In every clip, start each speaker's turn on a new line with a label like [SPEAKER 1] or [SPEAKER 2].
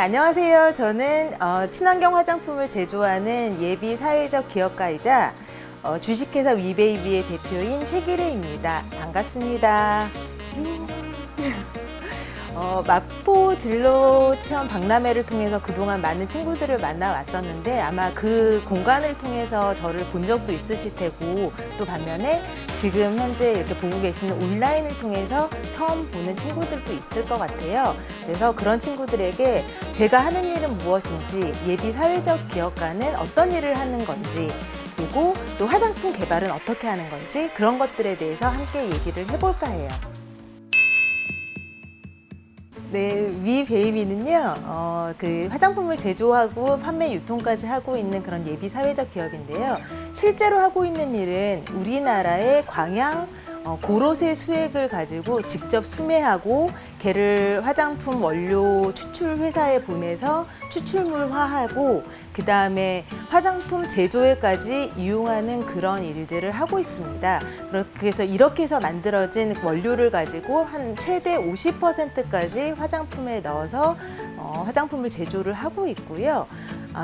[SPEAKER 1] 안녕하세요. 저는 친환경 화장품을 제조하는 예비 사회적 기업가이자 주식회사 위베이비의 대표인 최기래입니다. 반갑습니다. 마포 진로 체험 박람회를 통해서 그동안 많은 친구들을 만나왔었는데 아마 그 공간을 통해서 저를 본 적도 있으실 테고 또 반면에 지금 현재 이렇게 보고 계시는 온라인을 통해서 처음 보는 친구들도 있을 것 같아요. 그래서 그런 친구들에게 제가 하는 일은 무엇인지, 예비 사회적 기업가는 어떤 일을 하는 건지, 그리고 또 화장품 개발은 어떻게 하는 건지 그런 것들에 대해서 함께 얘기를 해볼까 해요. 네, 위베이비는요, 그 화장품을 제조하고 판매 유통까지 하고 있는 그런 예비 사회적 기업인데요. 실제로 하고 있는 일은 우리나라의 광양 고로쇠 수액을 가지고 직접 수매하고 걔를 화장품 원료 추출 회사에 보내서 추출물화하고 그 다음에 화장품 제조에까지 이용하는 그런 일들을 하고 있습니다. 그래서 이렇게 해서 만들어진 원료를 가지고 한 최대 50%까지 화장품에 넣어서 화장품을 제조를 하고 있고요.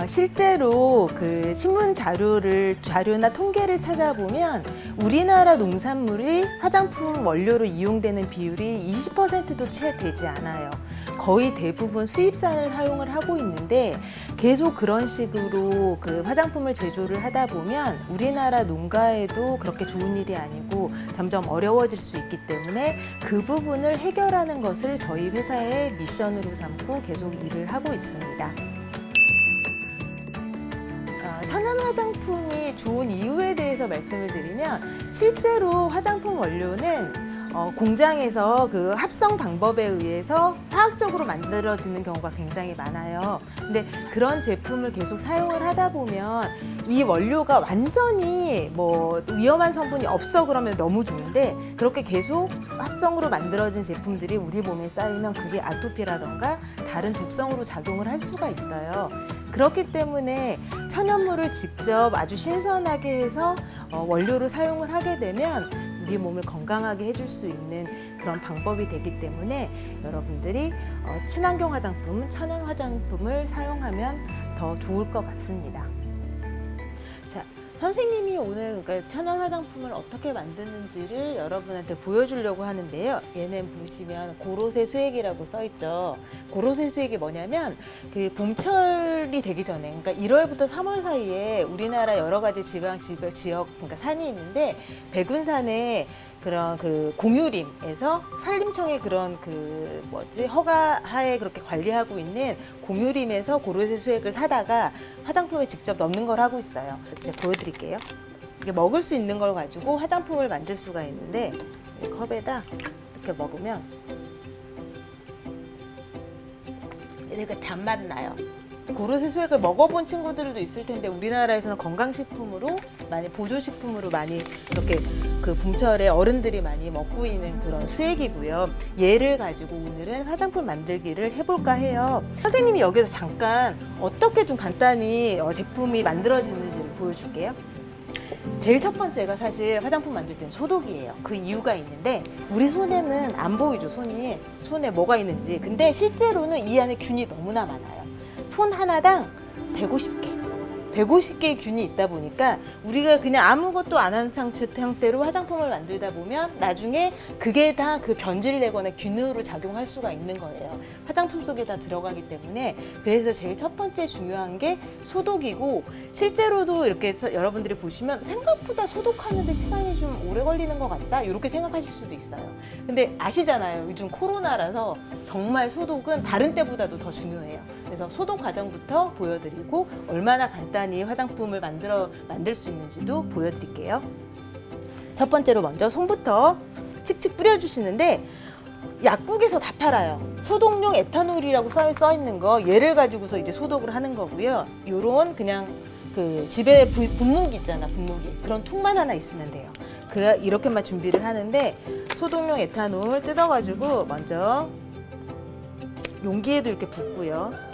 [SPEAKER 1] 실제로 그 신문 자료나 통계를 찾아보면 우리나라 농산물이 화장품 원료로 이용되는 비율이 20%도 채 되지 않아요. 거의 대부분 수입산을 사용을 하고 있는데 계속 그런 식으로 그 화장품을 제조를 하다 보면 우리나라 농가에도 그렇게 좋은 일이 아니고 점점 어려워질 수 있기 때문에 그 부분을 해결하는 것을 저희 회사의 미션으로 삼고 계속 일을 하고 있습니다. 천연 화장품이 좋은 이유에 대해서 말씀을 드리면 실제로 화장품 원료는 공장에서 그 합성 방법에 의해서 화학적으로 만들어지는 경우가 굉장히 많아요. 근데 그런 제품을 계속 사용을 하다 보면 이 원료가 완전히 뭐 위험한 성분이 없어 그러면 너무 좋은데 그렇게 계속 합성으로 만들어진 제품들이 우리 몸에 쌓이면 그게 아토피라던가 다른 독성으로 작용을 할 수가 있어요. 그렇기 때문에 천연물을 직접 아주 신선하게 해서 원료로 사용을 하게 되면 우리 몸을 건강하게 해줄 수 있는 그런 방법이 되기 때문에 여러분들이 친환경 화장품, 천연 화장품을 사용하면 더 좋을 것 같습니다. 자, 선생님이 오늘 그러니까 천연 화장품을 어떻게 만드는지를 여러분한테 보여주려고 하는데요. 얘는 보시면 고로쇠 수액이라고 써 있죠. 고로쇠 수액이 뭐냐면 그 봄철이 되기 전에, 그러니까 1월부터 3월 사이에 우리나라 여러 가지 지역, 그러니까 산이 있는데 백운산에 그런 그 공유림에서 산림청의 그런 그 허가하에 그렇게 관리하고 있는 공유림에서 고로쇠 수액을 사다가 화장품에 직접 넣는 걸 하고 있어요. 이제 보여드릴게요. 이게 먹을 수 있는 걸 가지고 화장품을 만들 수가 있는데 이 컵에다 이렇게 먹으면 이렇게 단맛 나요. 고로쇠 수액을 먹어본 친구들도 있을 텐데 우리나라에서는 건강식품으로 많이 보조식품으로 많이 이렇게 그 봄철에 어른들이 많이 먹고 있는 그런 수액이고요. 얘를 가지고 오늘은 화장품 만들기를 해볼까 해요. 선생님이 여기서 잠깐 어떻게 좀 간단히 제품이 만들어지는지를 보여줄게요. 제일 첫 번째가 사실 화장품 만들 때는 소독이에요. 그 이유가 있는데 우리 손에는 안 보이죠, 손에 뭐가 있는지. 근데 실제로는 이 안에 균이 너무나 많아요. 손 하나당 150개의 균이 있다 보니까 우리가 그냥 아무것도 안 한 상태로 화장품을 만들다 보면 나중에 그게 다 그 변질을 내거나 균으로 작용할 수가 있는 거예요. 화장품 속에 다 들어가기 때문에. 그래서 제일 첫 번째 중요한 게 소독이고, 실제로도 이렇게 해서 여러분들이 보시면 생각보다 소독하는데 시간이 좀 오래 걸리는 것 같다 이렇게 생각하실 수도 있어요. 근데 아시잖아요, 요즘 코로나라서 정말 소독은 다른 때보다도 더 중요해요. 그래서 소독 과정부터 보여드리고 얼마나 간단히 화장품을 만들 수 있는지도 보여드릴게요. 첫 번째로 먼저 손부터 칙칙 뿌려주시는데 약국에서 다 팔아요. 소독용 에탄올이라고 써 있는 거, 얘를 가지고서 이제 소독을 하는 거고요. 요런 그냥 그 집에 분무기 있잖아, 분무기. 그런 통만 하나 있으면 돼요. 이렇게만 준비를 하는데 소독용 에탄올 뜯어가지고 먼저 용기에도 이렇게 붓고요.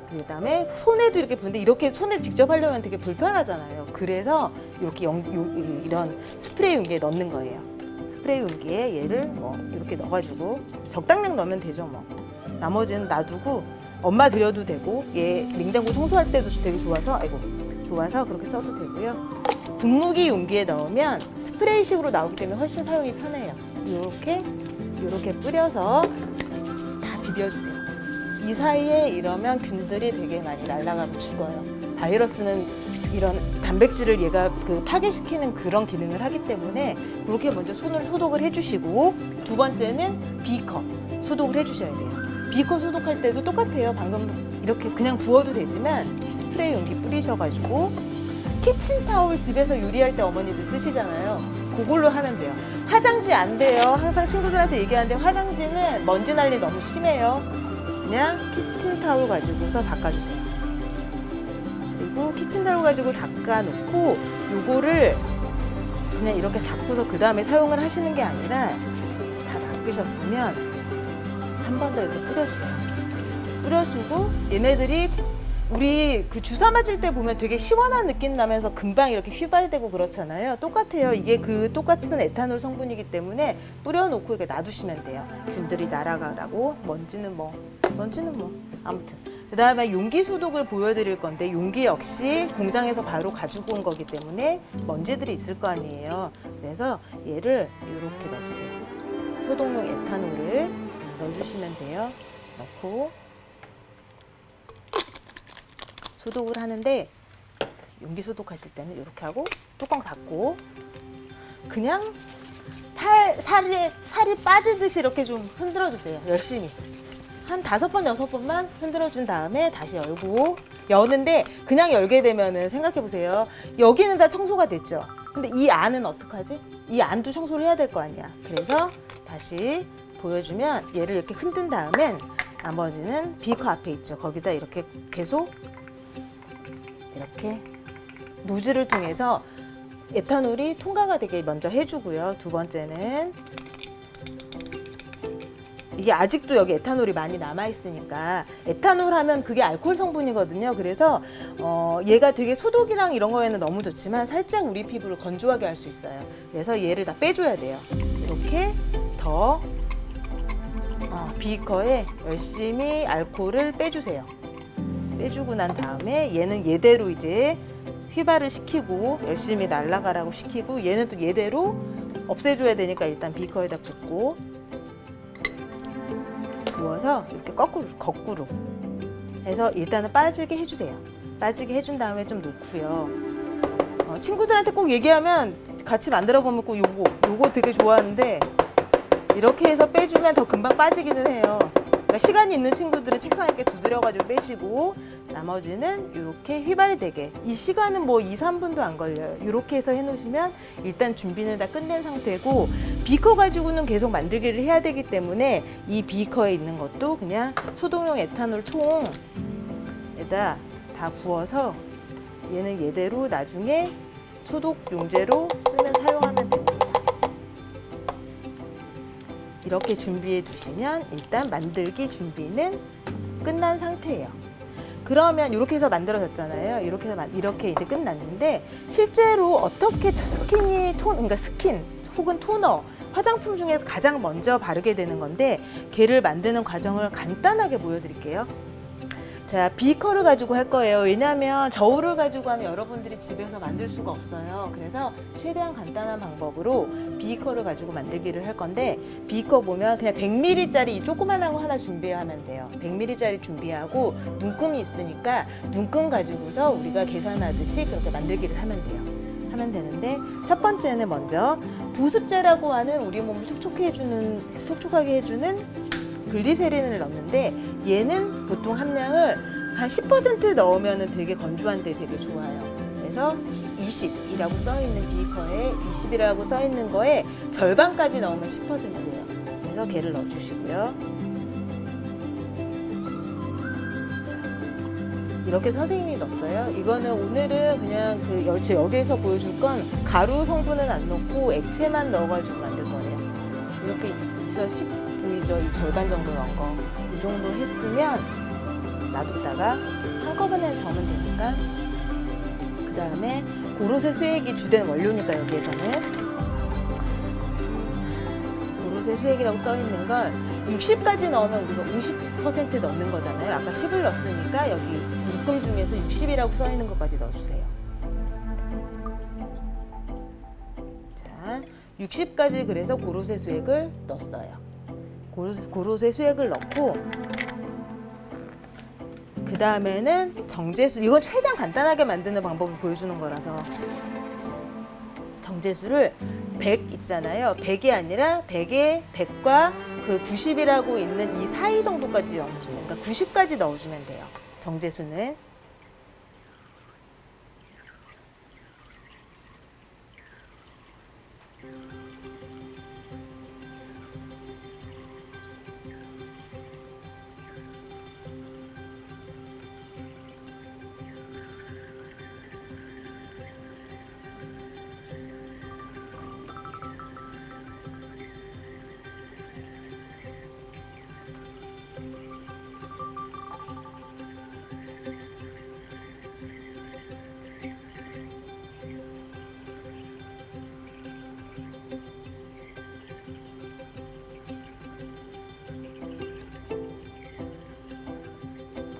[SPEAKER 1] 그 다음에 손에도 이렇게 붓는데 이렇게 손에 직접 하려면 되게 불편하잖아요. 그래서 이렇게 이런 스프레이 용기에 넣는 거예요. 스프레이 용기에 얘를 이렇게 넣어가지고 적당량 넣으면 되죠. 나머지는 놔두고 엄마 드려도 되고 얘 냉장고 청소할 때도 되게 좋아서 좋아서 그렇게 써도 되고요. 분무기 용기에 넣으면 스프레이식으로 나오기 때문에 훨씬 사용이 편해요. 이렇게 뿌려서 다 비벼주세요. 이 사이에 이러면 균들이 되게 많이 날아가고 죽어요. 바이러스는 이런 단백질을 얘가 파괴시키는 그런 기능을 하기 때문에 그렇게 먼저 손을 소독을 해주시고, 두 번째는 비커 소독을 해주셔야 돼요. 비커 소독할 때도 똑같아요. 방금 이렇게 그냥 부어도 되지만 스프레이 용기 뿌리셔가지고, 키친타올 집에서 요리할 때 어머니들 쓰시잖아요. 그걸로 하면 돼요. 화장지 안 돼요. 항상 친구들한테 얘기하는데 화장지는 먼지 난리 너무 심해요. 그냥 키친타올 가지고서 닦아주세요. 그리고 키친타올 가지고 닦아놓고 요거를 그냥 이렇게 닦고서 그 다음에 사용을 하시는 게 아니라 다 닦으셨으면 한 번 더 이렇게 뿌려주세요. 뿌려주고 얘네들이 우리 주사 맞을 때 보면 되게 시원한 느낌 나면서 금방 이렇게 휘발되고 그렇잖아요. 똑같아요. 이게 똑같은 에탄올 성분이기 때문에 뿌려놓고 이렇게 놔두시면 돼요. 균들이 날아가라고. 먼지는 뭐 아무튼. 그 다음에 용기 소독을 보여드릴 건데, 용기 역시 공장에서 바로 가지고 온 거기 때문에 먼지들이 있을 거 아니에요. 그래서 얘를 이렇게 넣어주세요. 소독용 에탄올을 넣어주시면 돼요. 넣고 소독을 하는데, 용기 소독하실 때는 이렇게 하고 뚜껑 닫고 그냥 살이 빠지듯이 이렇게 좀 흔들어 주세요. 열심히 한 5번, 6번만 흔들어 준 다음에 다시 열고, 여는데 그냥 열게 되면은 생각해 보세요. 여기는 다 청소가 됐죠. 근데 이 안은 어떡하지? 이 안도 청소를 해야 될 거 아니야. 그래서 다시 보여주면 얘를 이렇게 흔든 다음엔 나머지는 비커 앞에 있죠. 거기다 이렇게 계속 이렇게 노즐을 통해서 에탄올이 통과가 되게 먼저 해주고요. 두 번째는 이게 아직도 여기 에탄올이 많이 남아있으니까, 에탄올 하면 그게 알코올 성분이거든요. 그래서 얘가 되게 소독이랑 이런 거에는 너무 좋지만 살짝 우리 피부를 건조하게 할 수 있어요. 그래서 얘를 다 빼줘야 돼요. 이렇게 더 비커에 열심히 알코올을 빼주세요. 빼주고 난 다음에 얘는 얘대로 이제 휘발을 시키고 열심히 날아가라고 시키고, 얘는 또 얘대로 없애줘야 되니까 일단 비커에다 붓고 부어서 이렇게 거꾸로 해서 일단은 빠지게 해주세요. 빠지게 해준 다음에 좀 놓고요. 친구들한테 꼭 얘기하면 같이 만들어 보면 꼭 요거 되게 좋아하는데, 이렇게 해서 빼주면 더 금방 빠지기는 해요. 그러니까 시간이 있는 친구들은 책상에 이렇게 두드려가지고 빼시고, 나머지는 이렇게 휘발되게, 이 시간은 뭐 2, 3분도 안 걸려요. 이렇게 해서 해놓으시면 일단 준비는 다 끝낸 상태고, 비커 가지고는 계속 만들기를 해야 되기 때문에 이 비커에 있는 것도 그냥 소독용 에탄올 통에다 다 부어서 얘는 얘대로 나중에 소독 용제로 쓰면 사용하면 됩니다. 이렇게 준비해 두시면 일단 만들기 준비는 끝난 상태예요. 그러면 이렇게 해서 만들어졌잖아요. 이렇게 이제 끝났는데, 실제로 어떻게 그러니까 스킨 혹은 토너, 화장품 중에서 가장 먼저 바르게 되는 건데, 걔를 만드는 과정을 간단하게 보여드릴게요. 자, 비커를 가지고 할 거예요. 왜냐하면 저울을 가지고 하면 여러분들이 집에서 만들 수가 없어요. 그래서 최대한 간단한 방법으로 비커를 가지고 만들기를 할 건데, 비커 보면 그냥 100ml짜리 이 조그만한 거 하나 준비하면 돼요. 100ml짜리 준비하고 눈금이 있으니까 눈금 가지고서 우리가 계산하듯이 그렇게 만들기를 하면 돼요. 하면 되는데, 첫 번째는 먼저 보습제라고 하는 우리 몸을 촉촉하게 해주는 글리세린을 넣는데, 얘는 보통 함량을 한 10% 넣으면 되게 건조한데 되게 좋아요. 그래서 20이라고 써있는 비커에 20이라고 써있는 거에 절반까지 넣으면 10%예요. 그래서 걔를 넣어주시고요. 이렇게 선생님이 넣었어요. 이거는 오늘은 그냥 여기에서 보여줄 건 가루 성분은 안 넣고 액체만 넣어가지고 만들 거예요. 이렇게 있어 보이죠? 이 절반 정도 넣은 거. 이 정도 했으면 놔뒀다가 한꺼번에 저으면 되니까, 그 다음에 고로쇠 수액이 주된 원료니까 여기에서는 고로쇠 고로쇠 수액이라고 써 있는 걸 60까지 넣으면 우리가 50% 넣는 거잖아요. 아까 10을 넣었으니까 여기 묶음 중에서 60이라고 써 있는 것까지 넣어주세요. 자, 60까지 그래서 고로쇠 수액을 넣었어요. 고로쇠 수액을 넣고 그 다음에는 정제수, 이건 최대한 간단하게 만드는 방법을 보여주는 거라서 정제수를 100 있잖아요. 100이 아니라 100에 100과 그 90이라고 있는 이 사이 정도까지 넣어주면, 그러니까 90까지 넣어주면 돼요. 정제수는.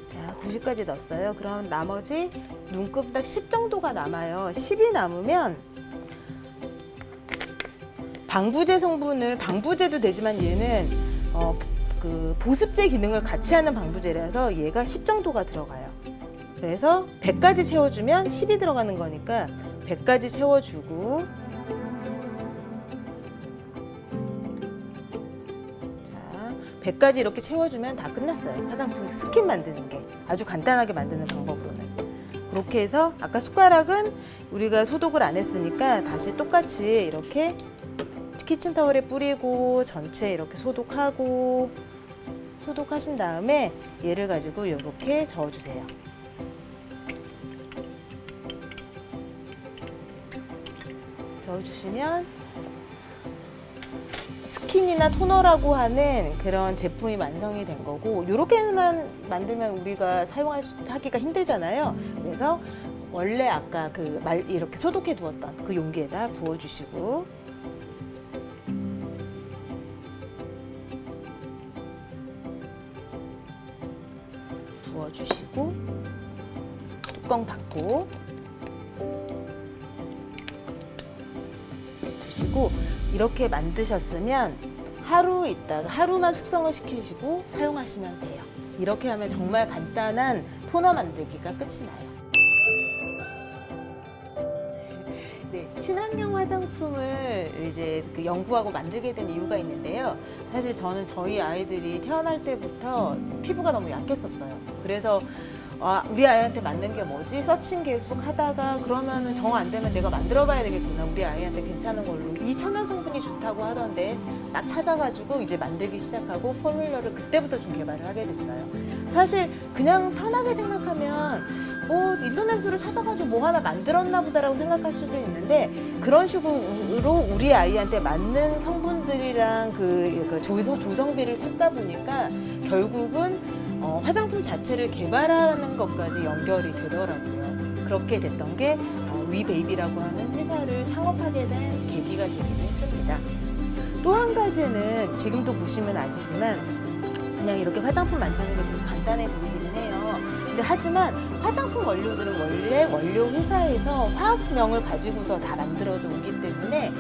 [SPEAKER 1] 자, 90까지 넣었어요. 그럼 나머지 눈금딱 10 정도가 남아요. 10이 남으면 방부제 성분을, 방부제도 되지만 얘는 그 보습제 기능을 같이 하는 방부제라서 얘가 10 정도가 들어가요. 그래서 100까지 채워주면 10이 들어가는 거니까 100까지 채워주고, 자, 100까지 이렇게 채워주면 다 끝났어요. 화장품 스킨 만드는 게 아주 간단하게 만드는 방법으로는. 그렇게 해서 아까 숟가락은 우리가 소독을 안 했으니까 다시 똑같이 이렇게 키친타월에 뿌리고 전체 이렇게 소독하고, 소독하신 다음에 얘를 가지고 이렇게 저어주세요. 저어주시면 스킨이나 토너라고 하는 그런 제품이 완성이 된 거고, 이렇게만 만들면 우리가 사용하기가 힘들잖아요. 그래서 원래 아까 이렇게 소독해 두었던 그 용기에다 부어주시고, 부어주시고 뚜껑 닫고 두시고, 이렇게 만드셨으면 하루 있다가 하루만 숙성을 시키시고 사용하시면 돼요. 이렇게 하면 정말 간단한 토너 만들기가 끝이 나요. 네, 친환경 화장품을 이제 연구하고 만들게 된 이유가 있는데요. 사실 저는 저희 아이들이 태어날 때부터 피부가 너무 약했었어요. 그래서 우리 아이한테 맞는 게 뭐지? 서칭 계속 하다가 그러면은 정 안 되면 내가 만들어 봐야 되겠구나. 우리 아이한테 괜찮은 걸로. 이 천연 성분이 좋다고 하던데 딱 찾아가지고 이제 만들기 시작하고 포뮬러를 그때부터 좀 개발을 하게 됐어요. 사실 그냥 편하게 생각하면 인터넷으로 찾아가지고 뭐 하나 만들었나 보다라고 생각할 수도 있는데, 그런 식으로 우리 아이한테 맞는 성분들이랑 그 조성비를 찾다 보니까 결국은 화장품 자체를 개발하는 것까지 연결이 되더라고요. 그렇게 됐던 게 위베이비라고 하는 회사를 창업하게 된 계기가 되기도 했습니다. 또 한 가지는 지금도 보시면 아시지만 그냥 이렇게 화장품 만드는 게 되게 간단해 보이기는 해요. 근데 하지만 화장품 원료들은 원래 원료 회사에서 화학명을 가지고서 다 만들어져 오기 때문에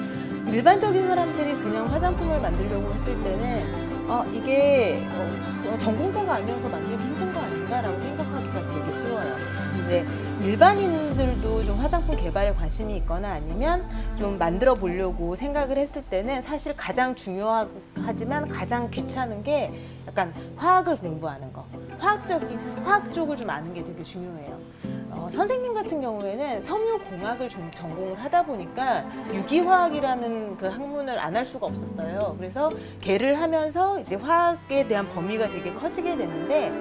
[SPEAKER 1] 일반적인 사람들이 그냥 화장품을 만들려고 했을 때는 이게 전공자가 아니어서 만들기 힘든 거 아닌가라고 생각하기가 되게 쉬워요. 근데 일반인들도 좀 화장품 개발에 관심이 있거나 아니면 좀 만들어 보려고 생각을 했을 때는 사실 가장 중요하지만 가장 귀찮은 게 약간 화학을 공부하는 거. 화학 쪽을 좀 아는 게 되게 중요해요. 선생님 같은 경우에는 섬유공학을 좀 전공을 하다 보니까 유기화학이라는 그 학문을 안 할 수가 없었어요. 그래서 걔를 하면서 이제 화학에 대한 범위가 되게 커지게 됐는데,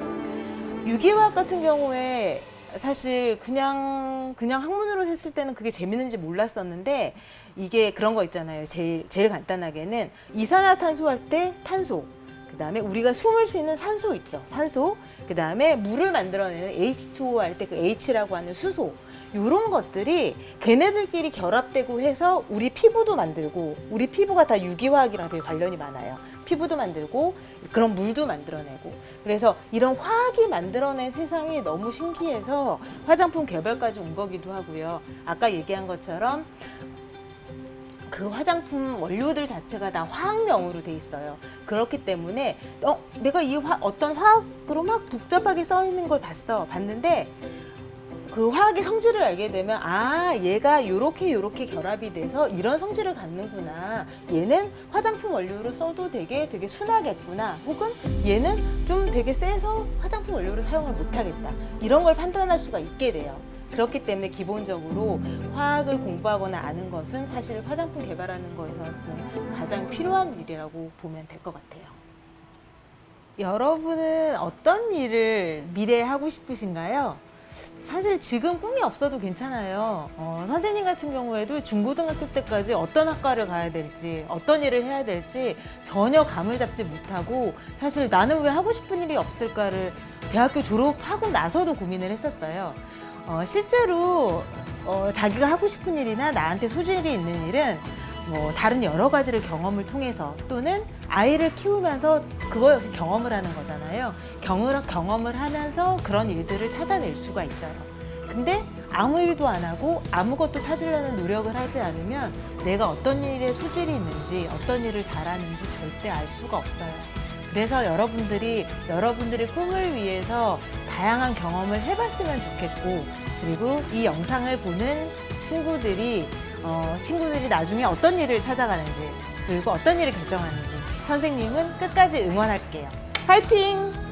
[SPEAKER 1] 유기화학 같은 경우에 사실 그냥 학문으로 했을 때는 그게 재밌는지 몰랐었는데, 이게 그런 거 있잖아요. 제일 간단하게는 이산화탄소 할 때 탄소, 그 다음에 우리가 숨을 쉬는 산소 있죠. 산소. 그 다음에 물을 만들어내는 H2O 할 때 그 H라고 하는 수소. 이런 것들이 걔네들끼리 결합되고 해서 우리 피부도 만들고, 우리 피부가 다 유기화학이랑 되게 관련이 많아요. 피부도 만들고 그런 물도 만들어내고, 그래서 이런 화학이 만들어낸 세상이 너무 신기해서 화장품 개발까지 온 거기도 하고요. 아까 얘기한 것처럼 그 화장품 원료들 자체가 다 화학명으로 돼 있어요. 그렇기 때문에 내가 이 어떤 화학으로 막 복잡하게 써 있는 걸 봤는데 그 화학의 성질을 알게 되면 얘가 요렇게 결합이 돼서 이런 성질을 갖는구나. 얘는 화장품 원료로 써도 되게 순하겠구나. 혹은 얘는 좀 되게 세서 화장품 원료로 사용을 못하겠다. 이런 걸 판단할 수가 있게 돼요. 그렇기 때문에 기본적으로 화학을 공부하거나 아는 것은 사실 화장품 개발하는 거에서는 가장 필요한 일이라고 보면 될 것 같아요. 여러분은 어떤 일을 미래에 하고 싶으신가요? 사실 지금 꿈이 없어도 괜찮아요. 선생님 같은 경우에도 중고등학교 때까지 어떤 학과를 가야 될지, 어떤 일을 해야 될지 전혀 감을 잡지 못하고, 사실 나는 왜 하고 싶은 일이 없을까를 대학교 졸업하고 나서도 고민을 했었어요. 실제로 자기가 하고 싶은 일이나 나한테 소질이 있는 일은 다른 여러 가지를 경험을 통해서, 또는 아이를 키우면서 그걸 경험을 하는 거잖아요. 경험을 하면서 그런 일들을 찾아낼 수가 있어요. 근데 아무 일도 안 하고 아무것도 찾으려는 노력을 하지 않으면 내가 어떤 일에 소질이 있는지, 어떤 일을 잘하는지 절대 알 수가 없어요. 그래서 여러분들의 꿈을 위해서 다양한 경험을 해봤으면 좋겠고, 그리고 이 영상을 보는 친구들이 나중에 어떤 일을 찾아가는지, 그리고 어떤 일을 결정하는지 선생님은 끝까지 응원할게요. 화이팅!